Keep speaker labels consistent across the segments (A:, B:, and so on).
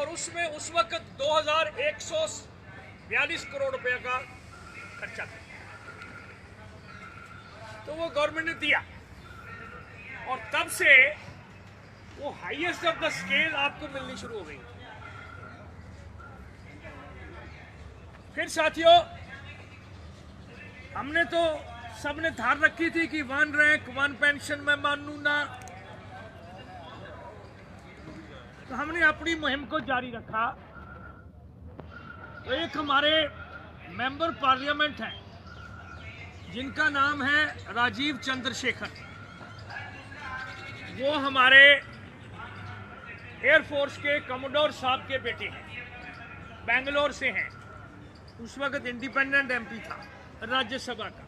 A: और उसमें उस वक्त 2142 करोड़ रुपए का खर्चा था। तो वो गवर्नमेंट ने दिया और तब से वो हाईएस्ट ऑफ द स्केल आपको मिलनी शुरू हो गई। फिर साथियों, हमने तो सबने धार रखी थी कि 1 रैंक 1 पेंशन में मानू ना, तो हमने अपनी मुहिम को जारी रखा। तो एक हमारे मेंबर पार्लियामेंट हैं जिनका नाम है राजीव चंद्रशेखर, वो हमारे एयरफोर्स के कमोडोर साहब के बेटे हैं, बेंगलोर से हैं, उस वक्त इंडिपेंडेंट एमपी था राज्यसभा का।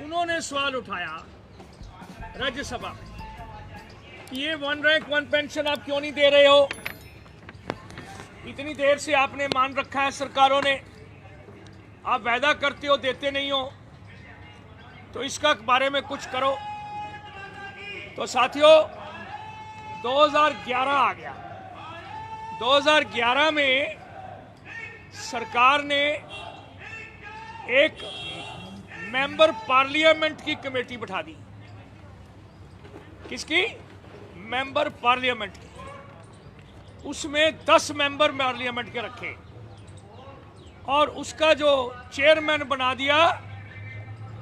A: उन्होंने सवाल उठाया राज्यसभा में कि ये 1 रैंक 1 पेंशन आप क्यों नहीं दे रहे हो? इतनी देर से आपने मान रखा है सरकारों ने, आप वायदा करते हो देते नहीं हो, तो इसका बारे में कुछ करो। तो साथियों 2011 आ गया। 2011 में सरकार ने एक मेंबर पार्लियामेंट की कमेटी बैठा दी। किसकी? मेंबर पार्लियामेंट की। उसमें 10 मेंबर पार्लियामेंट के रखे और उसका जो चेयरमैन बना दिया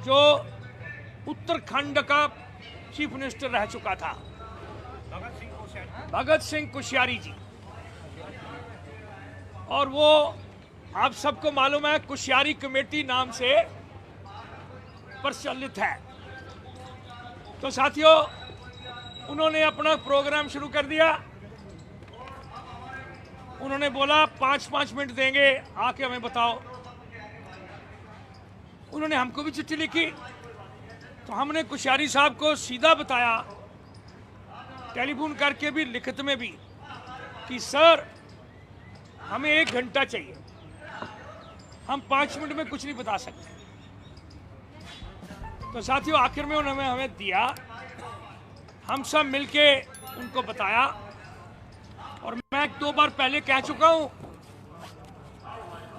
A: जो उत्तराखंड का चीफ मिनिस्टर रह चुका था, भगत सिंह कोश्यारी जी। और वो आप सबको मालूम है कोश्यारी कमेटी नाम से प्रचलित है। तो साथियों, उन्होंने अपना प्रोग्राम शुरू कर दिया। उन्होंने बोला 5-5 मिनट देंगे, आके हमें बताओ। उन्होंने हमको भी चिट्ठी लिखी, तो हमने कोश्यारी साहब को सीधा बताया, टेलीफोन करके भी लिखित में भी, कि सर हमें 1 घंटा चाहिए, हम 5 मिनट में कुछ नहीं बता सकते। तो साथियों आखिर में उन्होंने हमें दिया, हम सब मिलके उनको बताया। और मैं 1-2 बार पहले कह चुका हूं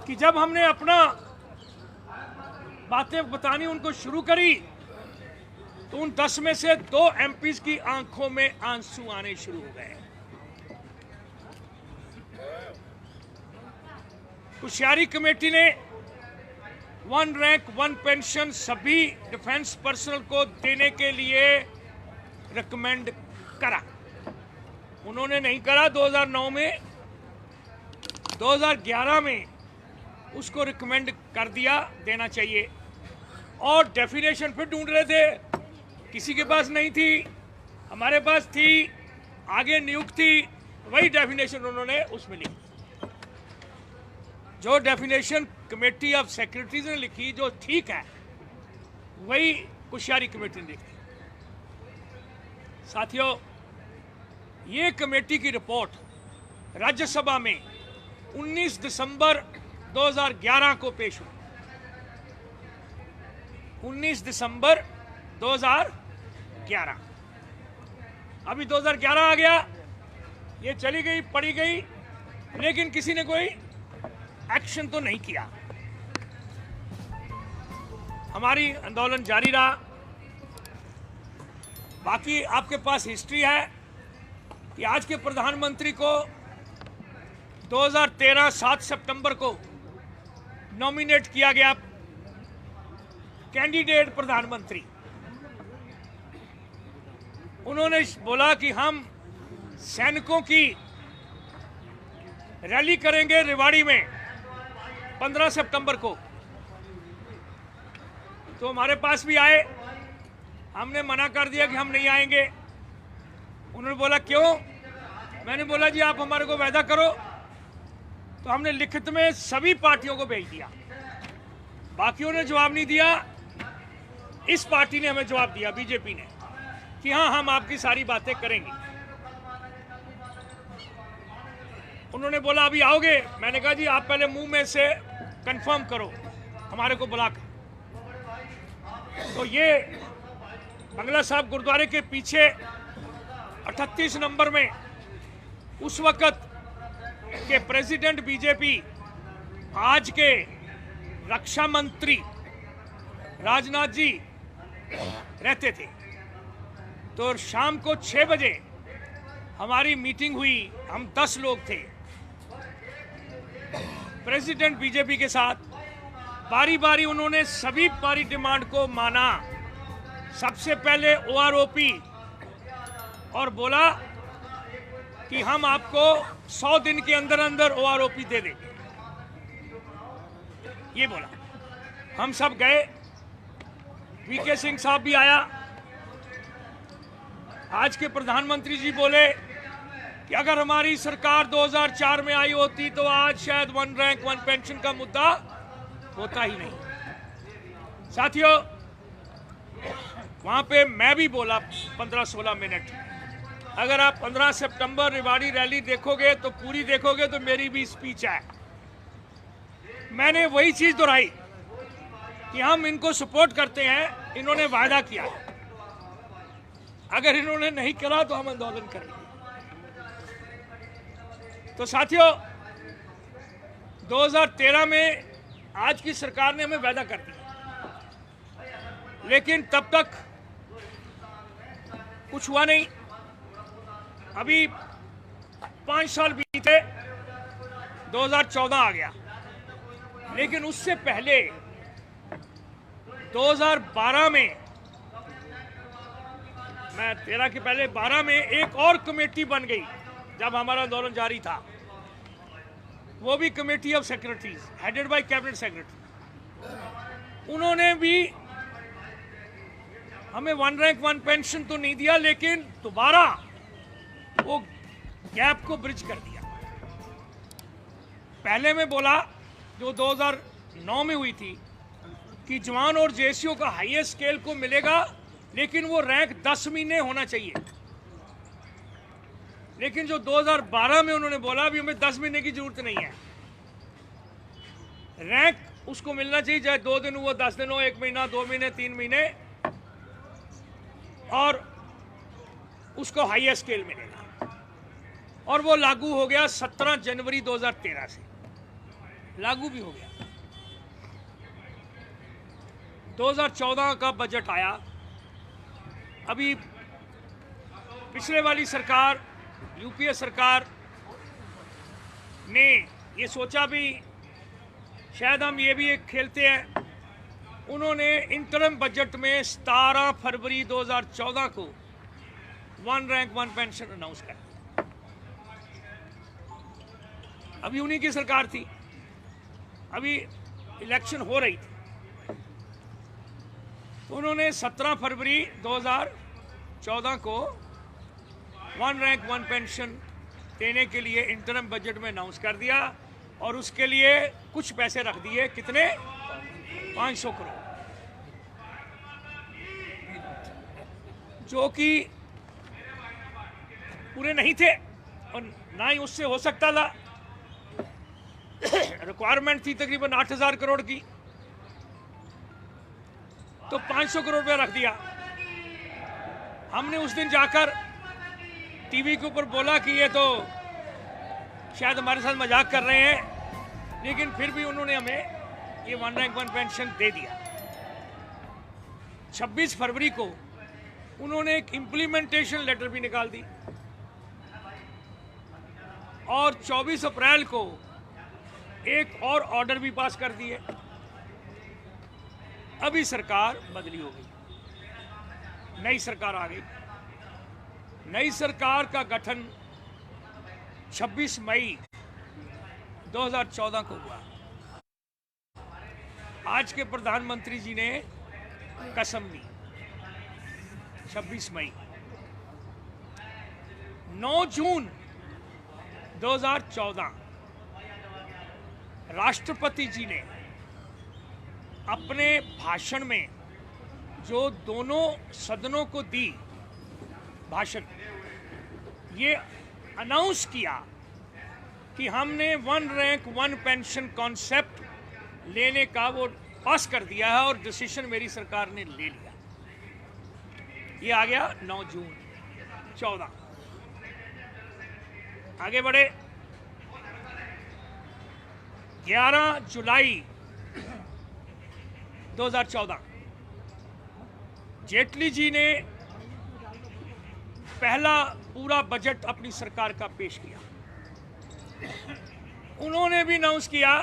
A: कि जब हमने अपना बातें बतानी उनको शुरू करी तो उन 10 में से 2 एमपीज की आंखों में आंसू आने शुरू हो गए। कोश्यारी कमेटी ने 1 रैंक 1 पेंशन सभी डिफेंस पर्सनल को देने के लिए रिकमेंड करा। उन्होंने नहीं करा 2009 में, 2011 में उसको रिकमेंड कर दिया देना चाहिए। और डेफिनेशन फिर ढूंढ रहे थे, किसी के पास नहीं थी, हमारे पास थी, आगे नियुक्त थी, वही डेफिनेशन उन्होंने उसमें लिखी। जो डेफिनेशन कमेटी ऑफ सेक्रेटरीज ने लिखी जो ठीक है, वही कोश्यारी कमेटी ने लिखी। साथियों, ये कमेटी की रिपोर्ट राज्यसभा में 19 दिसंबर 2011 को पेश हुई। 19 दिसंबर 2011। अभी 2011 आ गया, ये चली गई, पड़ी गई, लेकिन किसी ने कोई एक्शन तो नहीं किया। हमारी आंदोलन जारी रहा। बाकी आपके पास हिस्ट्री है कि आज के प्रधानमंत्री को 2013 7 सितंबर को नॉमिनेट किया गया कैंडिडेट प्रधानमंत्री। उन्होंने बोला कि हम सैनिकों की रैली करेंगे रेवाड़ी में 15 सितंबर को। तो हमारे पास भी आए, हमने मना कर दिया कि हम नहीं आएंगे। उन्होंने बोला क्यों? मैंने बोला जी आप हमारे को वादा करो। तो हमने लिखित में सभी पार्टियों को भेज दिया, बाकियों ने जवाब नहीं दिया। इस पार्टी ने हमें जवाब दिया, बीजेपी ने, कि हाँ हम आपकी सारी बातें करेंगे। उन्होंने बोला अभी आओगे? मैंने कहा जी आप पहले मुंह में से कंफर्म करो, हमारे को बुला कर। तो ये बंगला साहब गुरुद्वारे के पीछे 38 नंबर में उस वक्त कि प्रेसिडेंट बीजेपी आज के रक्षा मंत्री राजनाथ जी रहते थे, तो शाम को 6 बजे हमारी मीटिंग हुई। हम 10 लोग थे प्रेसिडेंट बीजेपी के साथ। बारी बारी उन्होंने सभी हमारी डिमांड को माना। सबसे पहले OROP, और बोला कि हम आपको 100 दिन के अंदर अंदर OROP दे देंगे, ये बोला। हम सब गए, VK सिंह साहब भी आया। आज के प्रधानमंत्री जी बोले कि अगर हमारी सरकार 2004 में आई होती तो आज शायद 1 रैंक 1 पेंशन का मुद्दा होता ही नहीं। साथियों, वहां पे मैं भी बोला 15-16 मिनट। अगर आप 15 सितंबर रेवाड़ी रैली देखोगे तो पूरी देखोगे तो मेरी भी स्पीच है। मैंने वही चीज दोहराई कि हम इनको सपोर्ट करते हैं, इन्होंने वायदा किया, अगर इन्होंने नहीं करा तो हम आंदोलन करेंगे। तो साथियों, 2013 में आज की सरकार ने हमें वायदा कर दिया, लेकिन तब तक कुछ हुआ नहीं। अभी 5 साल बीते, 2014 आ गया, लेकिन उससे पहले 2012 में, मैं 13 के पहले 12 में एक और कमेटी बन गई जब हमारा आंदोलन जारी था। वो भी committee of secretaries headed by cabinet secretary. उन्होंने भी हमें 1 रैंक 1 पेंशन तो नहीं दिया, लेकिन दोबारा वो गैप को ब्रिज कर दिया। पहले में बोला, जो 2009 में हुई थी, कि जवान और जेसीओ का हाईएस्ट स्केल को मिलेगा, लेकिन वो रैंक 10 महीने होना चाहिए। लेकिन जो 2012 में उन्होंने बोला, अभी हमें 10 महीने की जरूरत नहीं है, रैंक उसको मिलना चाहिए, चाहे 2 दिन हुआ, 10 दिन हो, 1 महीना, 2 महीने, 3 महीने, और उसको हाईएस्ट स्केल मिलेगा। और वो लागू हो गया 17 जनवरी 2013 से, लागू भी हो गया। 2014 का बजट आया। अभी पिछले वाली सरकार, यूपीए सरकार ने ये सोचा भी शायद हम ये भी एक खेलते हैं। उन्होंने इंटरम बजट में 17 फरवरी 2014 को 1 रैंक 1 पेंशन अनाउंस कर। अभी उन्हीं की सरकार थी, अभी इलेक्शन हो रही थी, तो उन्होंने 17 फरवरी 2014 को 1 रैंक 1 पेंशन देने के लिए इंटरम बजट में अनाउंस कर दिया, और उसके लिए कुछ पैसे रख दिए। कितने? 500 करोड़, जो कि पूरे नहीं थे और ना ही उससे हो सकता था। रिक्वायरमेंट थी तकरीबन 8000 करोड़ की, तो 500 करोड़ रुपया रख दिया। हमने उस दिन जाकर टीवी के ऊपर बोला कि ये तो शायद हमारे साथ मजाक कर रहे हैं, लेकिन फिर भी उन्होंने हमें ये 1 रैंक 1 पेंशन दे दिया। 26 फरवरी को उन्होंने एक इंप्लीमेंटेशन लेटर भी निकाल दी, और 24 अप्रैल को एक और ऑर्डर भी पास कर दिए। अभी सरकार बदली हो गई, नई सरकार आ गई। नई सरकार का गठन 26 मई 2014 को हुआ। आज के प्रधानमंत्री जी ने कसम ली 26 मई। 9 जून 2014 राष्ट्रपति जी ने अपने भाषण में, जो दोनों सदनों को दी भाषण, ये अनाउंस किया कि हमने 1 रैंक 1 पेंशन कॉन्सेप्ट लेने का वो पास कर दिया है, और डिसीजन मेरी सरकार ने ले लिया। ये आ गया 9 जून 14। आगे बढ़े। 11 जुलाई 2014 जेटली जी ने पहला पूरा बजट अपनी सरकार का पेश किया। उन्होंने भी अनाउंस किया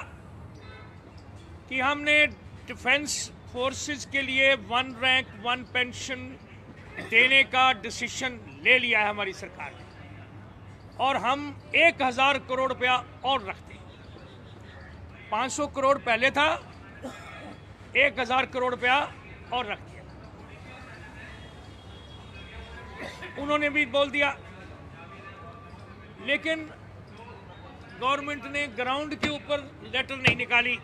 A: कि हमने डिफेंस फोर्सेस के लिए 1 रैंक 1 पेंशन देने का डिसीजन ले लिया है हमारी सरकार ने, और हम 1000 करोड़ रुपया और रखते हैं। 500 करोड़ पहले था, 1000 करोड़ रुपया और रख दिया। उन्होंने भी बोल दिया, लेकिन गवर्नमेंट ने ग्राउंड के ऊपर लेटर नहीं निकाली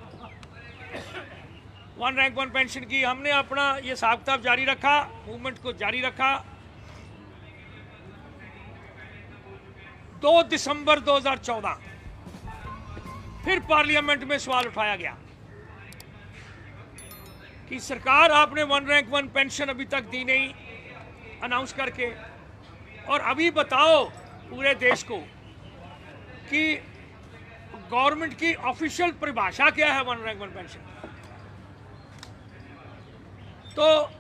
A: 1 रैंक 1 पेंशन की। हमने अपना ये हिसाब किताब जारी रखा, मूवमेंट को जारी रखा। 2 दिसंबर 2014 फिर पार्लियामेंट में सवाल उठाया गया कि सरकार आपने 1 रैंक 1 पेंशन अभी तक दी नहीं अनाउंस करके, और अभी बताओ पूरे देश को कि गवर्नमेंट की ऑफिशियल परिभाषा क्या है 1 रैंक 1 पेंशन। तो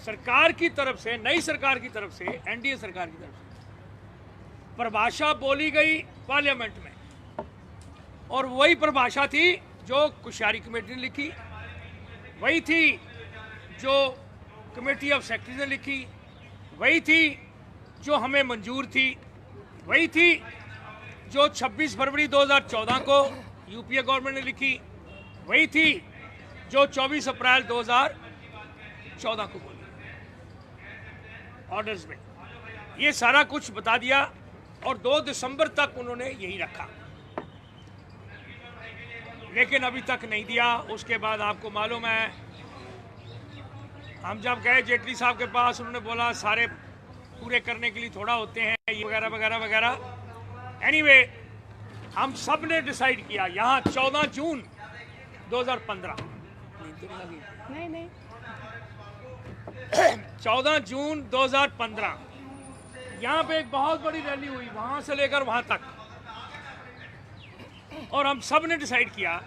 A: सरकार की तरफ से, नई सरकार की तरफ से, एनडीए सरकार की तरफ से परिभाषा बोली गई पार्लियामेंट में, और वही परिभाषा थी जो कुशवाहा कमेटी ने लिखी, वही थी जो कमेटी ऑफ सेक्रेटरीज ने लिखी, वही थी जो हमें मंजूर थी, वही थी जो 26 फरवरी 2014 को यूपीए गवर्नमेंट ने लिखी, वही थी जो 24 अप्रैल 2014 को बोली ऑर्डर्स में। ये सारा कुछ बता दिया, और 2 दिसंबर तक उन्होंने यही रखा, लेकिन अभी तक नहीं दिया। उसके बाद आपको मालूम है, हम जब गए जेटली साहब के पास, उन्होंने बोला सारे पूरे करने के लिए थोड़ा होते हैं, ये वगैरह वगैरह वगैरह। एनीवे, हम सब ने डिसाइड किया यहाँ 14 जून 2015 नहीं 14 जून 2015 यहाँ पे एक बहुत बड़ी रैली हुई, वहां से लेकर वहां तक, और हम सब ने डिसाइड किया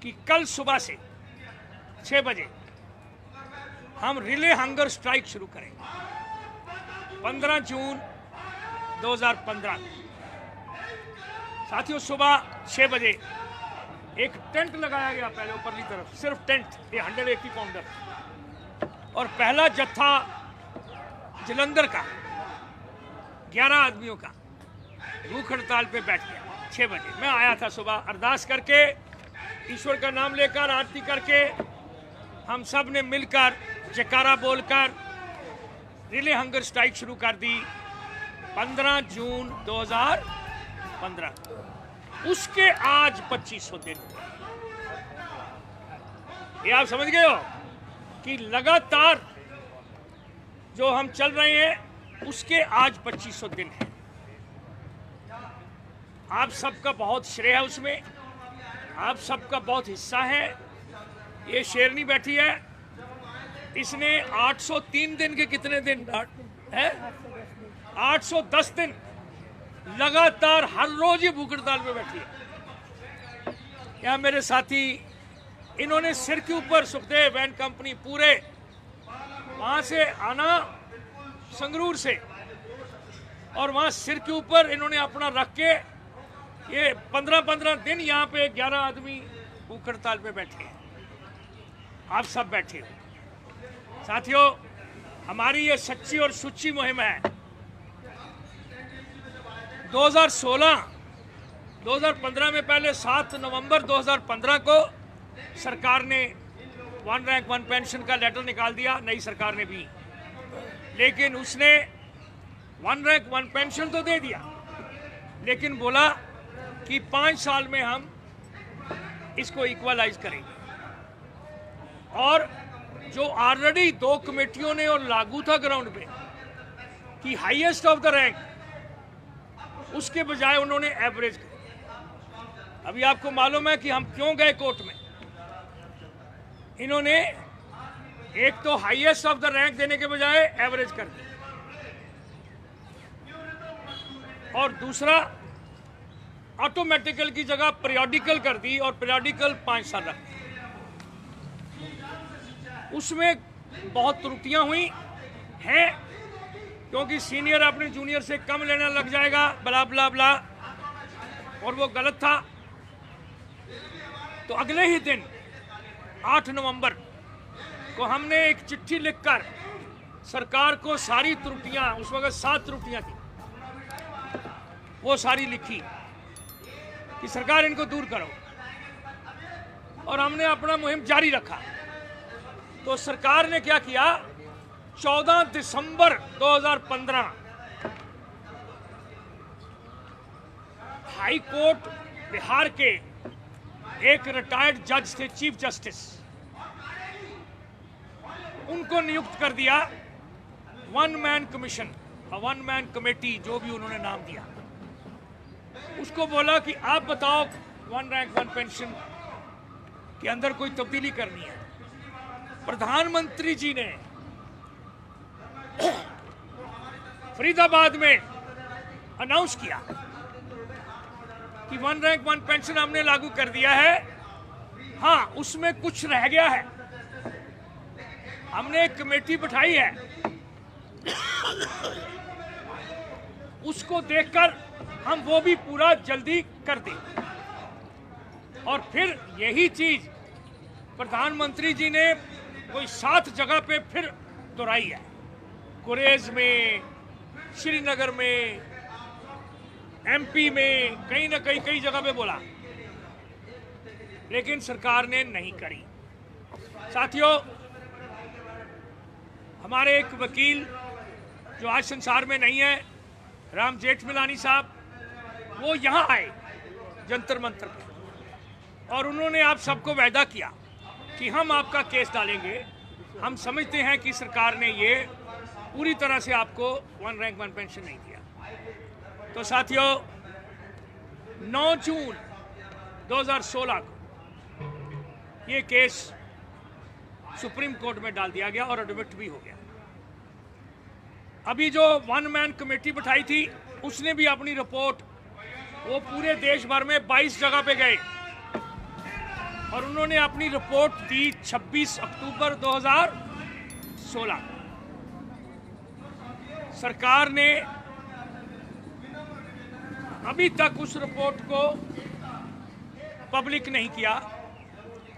A: कि कल सुबह से 6 बजे हम रिले हंगर स्ट्राइक शुरू करेंगे। 15 जून 2015 साथियों, सुबह 6 बजे एक टेंट लगाया गया पहले ऊपरली तरफ, सिर्फ टेंट, ये 180 पाउंडर, और पहला जत्था जलंधर का 11 आदमियों का भूख हड़ताल पे बैठ गया 6 बजे। मैं आया था सुबह, अरदास करके, ईश्वर का नाम लेकर, आरती करके, हम सब ने मिलकर जयकारा बोलकर रिले हंगर स्ट्राइक शुरू कर दी 15 जून 2015। उसके आज 2500 दिन। ये आप समझ गए हो कि लगातार जो हम चल रहे हैं उसके आज 2500 दिन है। आप सबका बहुत श्रेय है उसमें, आप सबका बहुत हिस्सा है। ये शेरनी बैठी है, इसने 803 दिन के कितने दिन है, 810 दिन लगातार हर रोज ही भूख हड़ताल पे बैठी है। यहाँ मेरे साथी, इन्होंने सिर के ऊपर सुखदेव एंड कंपनी पूरे वहां से आना संगरूर से, और वहां सिर के ऊपर इन्होंने अपना रख के ये 15-15 दिन यहाँ पे 11 आदमी भूख हड़ताल पे बैठे हैं। आप सब बैठे हो साथियों, हमारी ये सच्ची और सुच्ची मुहिम है। 2015 में पहले 7 नवंबर 2015 को सरकार ने 1 रैंक 1 पेंशन का लेटर निकाल दिया, नई सरकार ने भी, लेकिन उसने 1 रैंक 1 पेंशन तो दे दिया, लेकिन बोला कि 5 साल में हम इसको इक्वलाइज करेंगे। और जो ऑलरेडी 2 कमेटियों ने और लागू था ग्राउंड पे कि हाईएस्ट ऑफ द रैंक, उसके बजाय उन्होंने एवरेज कर। अभी आपको मालूम है कि हम क्यों गए कोर्ट में। इन्होंने एक तो हाईएस्ट ऑफ द रैंक देने के बजाय एवरेज कर दिया, और दूसरा ऑटोमेटिकल की जगह पीरियोडिकल कर दी और पीरियोडिकल 5 साल रख दी। उसमें बहुत त्रुटियां हुई हैं, क्योंकि सीनियर अपने जूनियर से कम लेने लग जाएगा, ब्ला ब्ला ब्ला, और वो गलत था। तो अगले ही दिन 8 नवंबर को हमने एक चिट्ठी लिखकर सरकार को सारी त्रुटियां, उस वक्त 7 त्रुटियां थी, वो सारी लिखी कि सरकार इनको दूर करो, और हमने अपना मुहिम जारी रखा। तो सरकार ने क्या किया, 14 दिसंबर 2015 हाई कोर्ट बिहार के एक रिटायर्ड जज थे, चीफ जस्टिस, उनको नियुक्त कर दिया 1 मैन कमीशन, 1 मैन कमेटी, जो भी उन्होंने नाम दिया। उसको बोला कि आप बताओ 1 रैंक 1 पेंशन के अंदर कोई तब्दीली करनी है। प्रधानमंत्री जी ने फरीदाबाद में अनाउंस किया कि 1 रैंक 1 पेंशन हमने लागू कर दिया है। हाँ, उसमें कुछ रह गया है, हमने एक कमेटी बिठाई है, उसको देखकर हम वो भी पूरा जल्दी कर दें। और फिर यही चीज प्रधानमंत्री जी ने कोई 7 जगह पे फिर दोहराई है, गुरेज में, श्रीनगर में, एमपी में, कहीं ना कहीं कई जगह पे बोला, लेकिन सरकार ने नहीं करी। साथियों, हमारे एक वकील जो आज संसार में नहीं है, राम जेठमलानी साहब, वो यहाँ आए जंतर मंतर पे, और उन्होंने आप सबको वायदा किया कि हम आपका केस डालेंगे। हम समझते हैं कि सरकार ने ये पूरी तरह से आपको 1 रैंक 1 पेंशन नहीं दिया। तो साथियों, 9 जून 2016 को ये केस सुप्रीम कोर्ट में डाल दिया गया और एडमिट भी हो गया। अभी जो 1 मैन कमेटी बिठाई थी, उसने भी अपनी रिपोर्ट, वो पूरे देश भर में 22 जगह पे गए और उन्होंने अपनी रिपोर्ट दी 26 अक्टूबर 2016। सरकार ने अभी तक उस रिपोर्ट को पब्लिक नहीं किया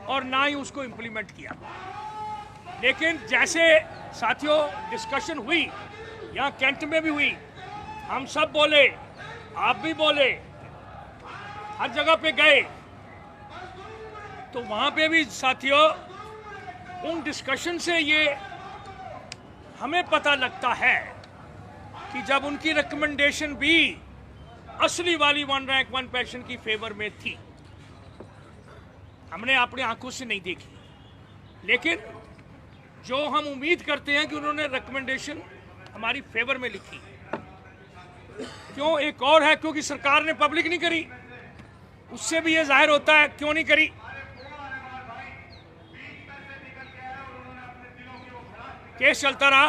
A: और ना ही उसको इंप्लीमेंट किया। लेकिन जैसे साथियों डिस्कशन हुई, यहाँ कैंट में भी हुई, हम सब बोले, आप भी बोले, हर जगह पे गए, तो वहां पे भी साथियों उन डिस्कशन से ये हमें पता लगता है कि जब उनकी रिकमेंडेशन भी असली वाली 1 रैंक 1 पेंशन की फेवर में थी, हमने अपनी आंखों से नहीं देखी, लेकिन जो हम उम्मीद करते हैं कि उन्होंने रिकमेंडेशन हमारी फेवर में लिखी। क्यों? एक और है, क्योंकि सरकार ने पब्लिक नहीं करी, उससे भी ये जाहिर होता है क्यों नहीं करी। केस चलता रहा,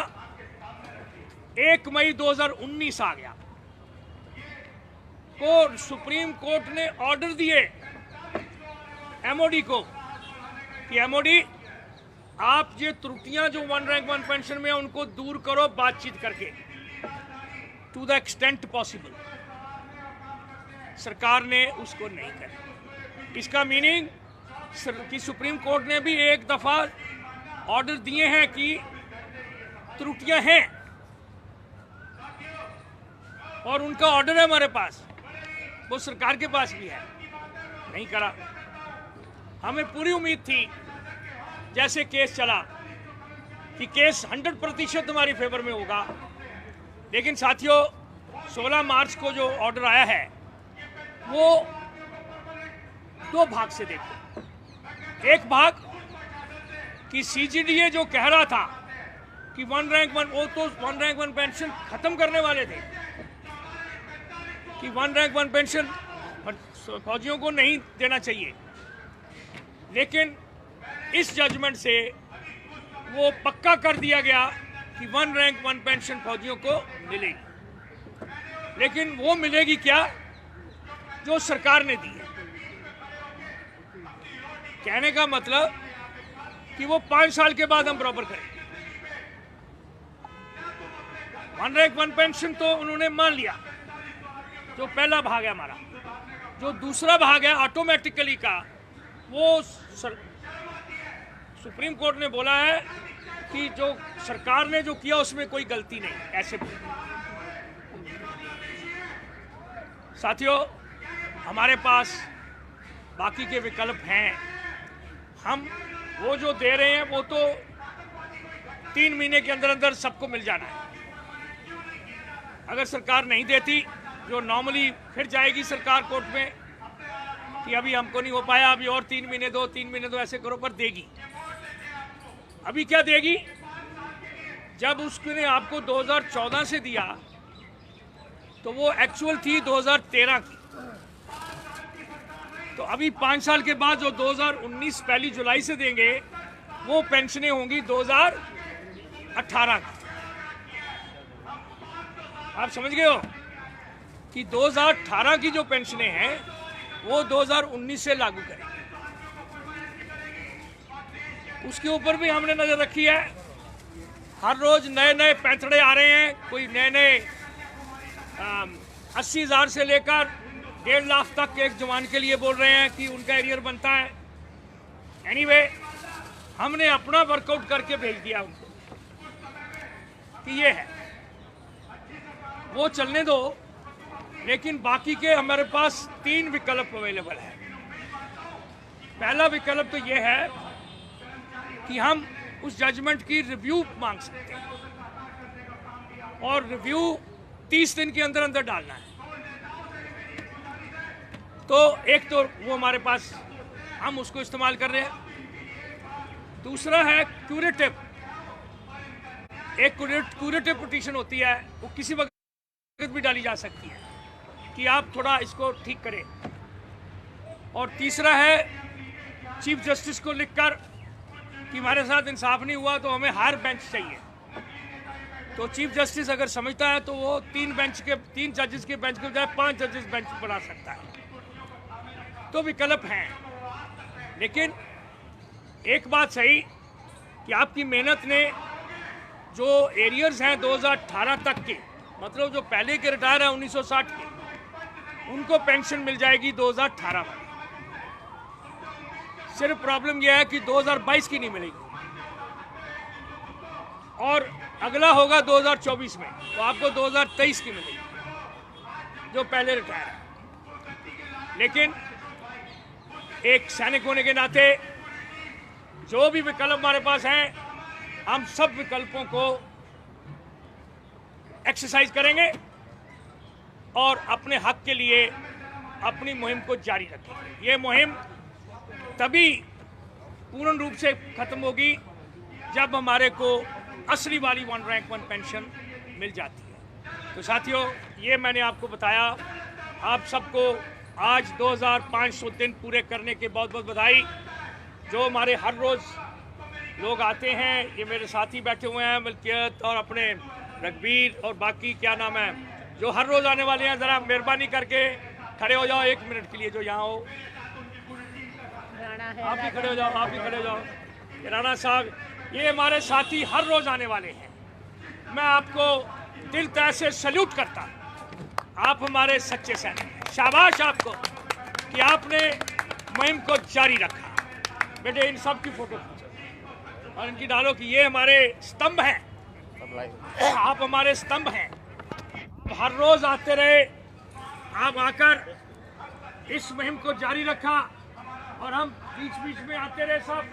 A: 1 मई 2019 आ गया, को सुप्रीम कोर्ट ने ऑर्डर दिए एमओडी को कि एमओडी आप ये त्रुटियां जो 1 रैंक 1 पेंशन में उनको दूर करो बातचीत करके, टू द एक्सटेंट पॉसिबल। सरकार ने उसको नहीं करा। इसका मीनिंग कि सुप्रीम कोर्ट ने भी एक दफा ऑर्डर दिए हैं कि त्रुटियां हैं और उनका ऑर्डर है हमारे पास, वो सरकार के पास भी है, नहीं करा। हमें पूरी उम्मीद थी जैसे केस चला कि केस 100% हमारी फेवर में होगा, लेकिन साथियों 16 मार्च को जो ऑर्डर आया है वो 2 भाग से देखो। एक भाग कि सीजीडीए जो कह रहा था कि 1 रैंक 1, वो तो 1 रैंक 1 पेंशन खत्म करने वाले थे कि 1 रैंक 1 पेंशन फौजियों को नहीं देना चाहिए, लेकिन इस जजमेंट से वो पक्का कर दिया गया कि 1 रैंक 1 पेंशन फौजियों को मिलेगी। लेकिन वो मिलेगी क्या, जो सरकार ने दी है। कहने का मतलब कि वो 5 साल के बाद हम बराबर करें। वन रैंक वन पेंशन तो उन्होंने मान लिया, जो पहला भाग है हमारा। जो दूसरा भाग है ऑटोमेटिकली का, वो सुप्रीम कोर्ट ने बोला है कि जो सरकार ने जो किया उसमें कोई गलती नहीं। ऐसे साथियों, हमारे पास बाकी के विकल्प हैं। हम वो जो दे रहे हैं वो तो 3 महीने के अंदर अंदर सबको मिल जाना है। अगर सरकार नहीं देती, जो नॉर्मली फिर जाएगी सरकार कोर्ट में कि अभी हमको नहीं हो पाया, अभी और 3 महीने दो, 3 महीने दो, ऐसे करो, पर देगी। अभी क्या देगी? जब उसने आपको 2014 से दिया तो वो एक्चुअल थी 2013 की। तो अभी 5 साल के बाद जो 2019 पहली जुलाई से देंगे वो पेंशनें होंगी 2018 की। आप समझ गए हो कि 2018 की जो पेंशनें हैं वो 2019 से लागू करेंगे। उसके ऊपर भी हमने नजर रखी है। हर रोज नए नए पैंतड़े आ रहे हैं। कोई नए नए 80,000 से लेकर 1.5 लाख तक एक जवान के लिए बोल रहे हैं कि उनका एरियर बनता है। एनीवे, हमने अपना वर्कआउट करके भेज दिया उनको कि ये है, वो चलने दो। लेकिन बाकी के हमारे पास 3 विकल्प अवेलेबल है। पहला विकल्प तो ये है कि हम उस जजमेंट की रिव्यू मांग सकते हैं और रिव्यू 30 दिन के अंदर अंदर डालना है। तो एक तो वो हमारे पास, हम उसको इस्तेमाल कर रहे हैं। दूसरा है क्यूरेटिव। एक क्यूरेटिव पिटीशन होती है, वो किसी वक्त भी डाली जा सकती है कि आप थोड़ा इसको ठीक करें। और तीसरा है चीफ जस्टिस को लिखकर कि हमारे साथ इंसाफ नहीं हुआ तो हमें हायर बेंच चाहिए। तो चीफ जस्टिस अगर समझता है तो वो 3 जजेस के बेंच के बजाय 5 जजेस बेंच बना सकता है। तो विकल्प हैं। लेकिन एक बात सही कि आपकी मेहनत ने जो एरियर्स हैं 2018 तक के, मतलब जो पहले के रिटायर है 1960 के, उनको पेंशन मिल जाएगी 2018 में। सिर्फ प्रॉब्लम यह है कि 2022 की नहीं मिलेगी और अगला होगा 2024 में, तो आपको 2023 की मिलेगी जो पहले रिटायर है। लेकिन एक सैनिक होने के नाते जो भी विकल्प हमारे पास हैं, हम सब विकल्पों को एक्सरसाइज करेंगे और अपने हक के लिए अपनी मुहिम को जारी रखेंगे। ये मुहिम तभी पूर्ण रूप से खत्म होगी जब हमारे को असली वाली 1 रैंक 1 पेंशन मिल जाती है। तो साथियों, ये मैंने आपको बताया। आप सबको आज 2500 दिन पूरे करने के बहुत बहुत बधाई। जो हमारे हर रोज़ लोग आते हैं, ये मेरे साथी बैठे हुए हैं, मलकियत और अपने रघबीर और बाकी क्या नाम है, जो हर रोज़ आने वाले हैं, ज़रा मेहरबानी करके खड़े हो जाओ 1 मिनट के लिए। जो यहाँ हो आप भी खड़े हो जाओ, आप भी खड़े हो जाओ। राणा साहब, ये हमारे साथी हर रोज़ आने वाले हैं। मैं आपको दिल तय से सल्यूट करता। आप हमारे सच्चे सैनिक हैं। शाबाश आपको कि आपने मुहिम को जारी रखा। बेटे, इन सब की फोटो खींचो और इनकी डालो कि ये हमारे स्तंभ हैं। आप हमारे स्तंभ हैं। हर रोज आते रहे, आप आकर इस मुहिम को जारी रखा और हम बीच बीच में आते रहे सब।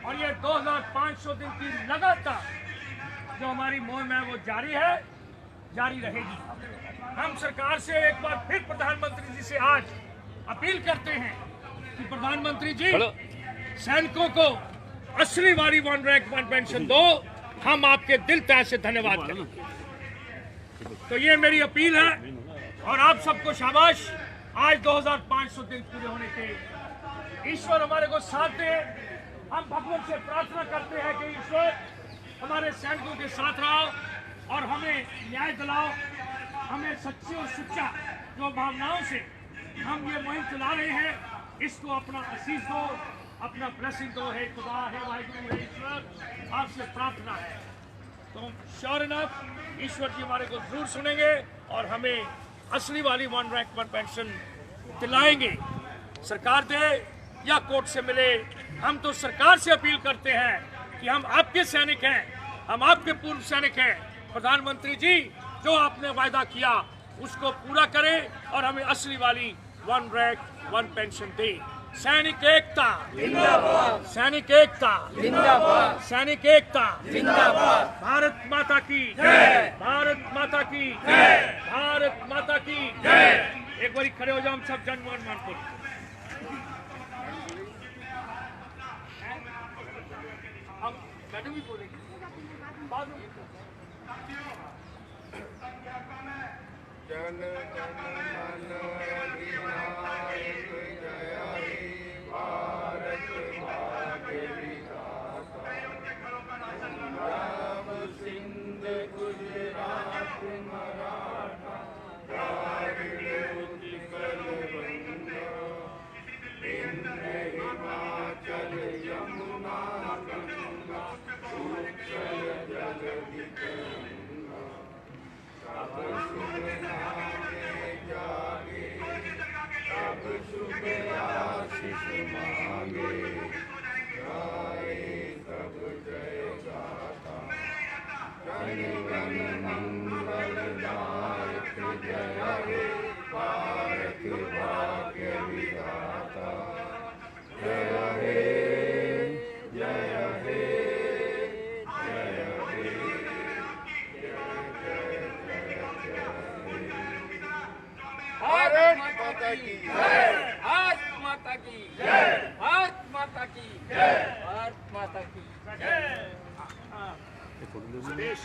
A: और ये 2500 दिन की लगातार जो हमारी मुहिम है वो जारी है, जारी रहेगी। हम सरकार से एक बार फिर प्रधानमंत्री जी से आज अपील करते हैं कि प्रधानमंत्री जी, सैनिकों को असली वाली 1 रैंक 1 पेंशन दो। हम आपके दिल तय से धन्यवाद करेंगे। तो ये मेरी अपील है और आप सबको शाबाश। आज 2500 दिन पूरे होने के ईश्वर हमारे को साथ दे। हम भगवान से प्रार्थना करते हैं कि ईश्वर हमारे सैनिकों के साथ रहो और हमें न्याय दिलाओ। हमें सच्ची और सच्चा जो भावनाओं से हम ये मुहिम चला रहे हैं, इसको अपना आशीष दो, अपना ब्लेसिंग दो। है खुदा, है वाहिगुरु, है ईश्वर, आपसे प्रार्थना है। तो श्योर इनफ ईश्वर जी हमारे को जरूर सुनेंगे और हमें असली वाली 1 रैंक 1 पेंशन दिलाएंगे। सरकार दे या कोर्ट से मिले, हम तो सरकार से अपील करते हैं कि हम आपके सैनिक हैं, हम आपके पूर्व सैनिक हैं। प्रधानमंत्री जी, जो आपने वायदा किया उसको पूरा करें और हमें असली वाली 1 रैंक 1 पेंशन दे। सैनिक एकता जिंदाबाद, सैनिक एकता जिंदाबाद, सैनिक एकता जिंदाबाद। भारत माता की जय, भारत माता की जय, भारत माता की जय। एक बार खड़े हो जाओ हम सब, जन गण मन को। अब मैडम भी बोलेंगे बाद में।
B: जन गण मन अधिनायक जय हे भारत भाग्य विधाता। पंजाब सिंध गुजरात मराठा द्राविड़ उत्कल बंगा, विंध्य हिमाचल यमुना गंगा, उच्चल जलधि तरंगा। सब शुभ नामे जागे, सब शुभ आशीष मांगे, गाए सब जय गाथा। जन गण मंगल नायक जय हे भारत भाग्य विधाता। जय हे, जय हे, जय हे, भारत माता की जय, भारत माता की जय, भारत माता की जय, भारत माता की जय।
A: देश